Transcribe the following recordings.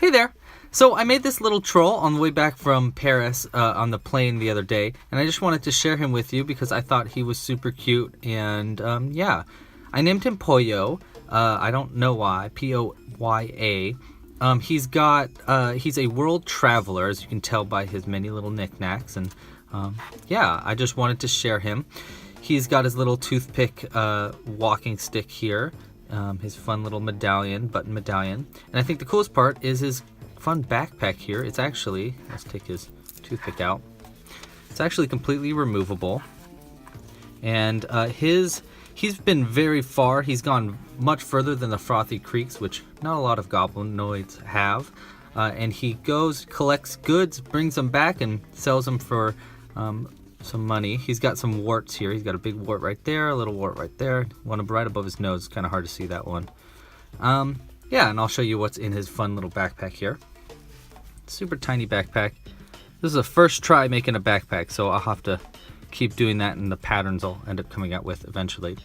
Hey there! So I made this little troll on the way back from Paris on the plane the other day, and I just wanted to share him with you because I thought he was super cute, and yeah. I named him Poyo. I don't know why. P-O-Y-A. He's a world traveler, as you can tell by his many little knickknacks, and yeah, I just wanted to share him. He's got his little toothpick walking stick here. His fun little button medallion. And I think the coolest part is his fun backpack here. It's actually, let's take his toothpick out. It's actually completely removable. And he's been very far. He's gone much further than the Frothy Creeks, which not a lot of goblinoids have. And he goes, collects goods, brings them back, and sells them for some money. He's got some warts here. He's got a big wart right there, a little wart right there, one right above his nose. It's kind of hard to see that one. Yeah, and I'll show you what's in his fun little backpack here. Super tiny backpack. This is the first try making a backpack, so I'll have to keep doing that, and the patterns I'll end up coming out with eventually.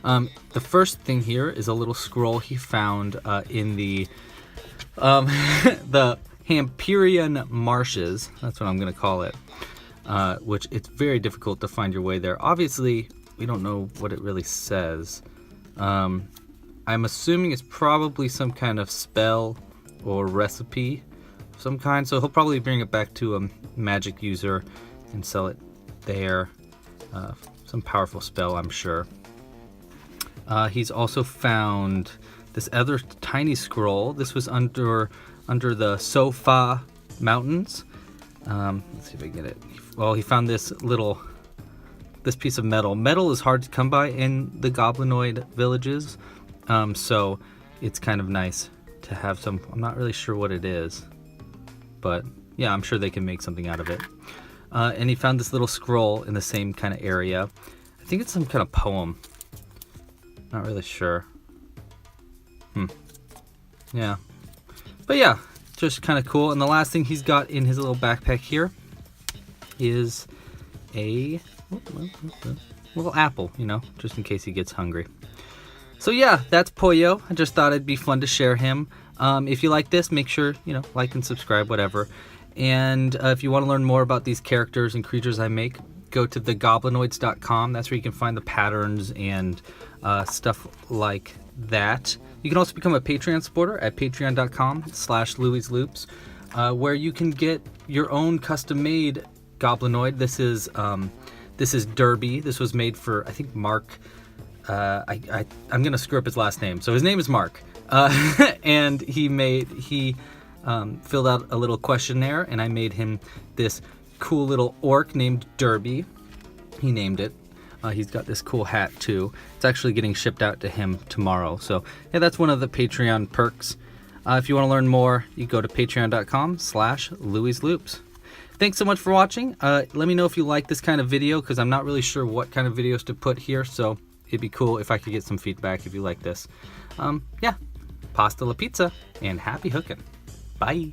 The first thing here is a little scroll he found in the the Hamperian Marshes. That's what I'm going to call it. Which it's very difficult to find your way there. Obviously, we don't know what it really says. I'm assuming it's probably some kind of spell or recipe of some kind, so he'll probably bring it back to a magic user and sell it there. Some powerful spell, I'm sure. He's also found this other tiny scroll. This was under the Sofa Mountains. Let's see if I can get it. Well, he found this piece of metal. Metal is hard to come by in the goblinoid villages, so it's kind of nice to have some. I'm not really sure what it is, but yeah, I'm sure they can make something out of it. And he found this little scroll in the same kind of area. I think it's some kind of poem. Not really sure. Yeah. But yeah, just kind of cool. And the last thing he's got in his little backpack here is a little apple, just in case he gets hungry. So yeah, that's Poyo. I just thought it'd be fun to share him. If you like this, make sure, like and subscribe, whatever. And if you want to learn more about these characters and creatures I make, go to thegoblinoids.com. That's where you can find the patterns and stuff like that. You can also become a Patreon supporter at patreon.com/Louie'sLoops, where you can get your own custom-made goblinoid. This is Derby. This was made for, I think, Mark. I'm gonna screw up his last name. So his name is Mark, and he filled out a little questionnaire, and I made him this cool little orc named Derby. He named it. He's got this cool hat too. It's actually getting shipped out to him tomorrow. So yeah, that's one of the Patreon perks. If you want to learn more, you go to patreon.com/Louie'sLoops. Thanks so much for watching. Let me know if you like this kind of video, because I'm not really sure what kind of videos to put here. So it'd be cool if I could get some feedback if you like this. Yeah, pasta la pizza, and happy hooking. Bye.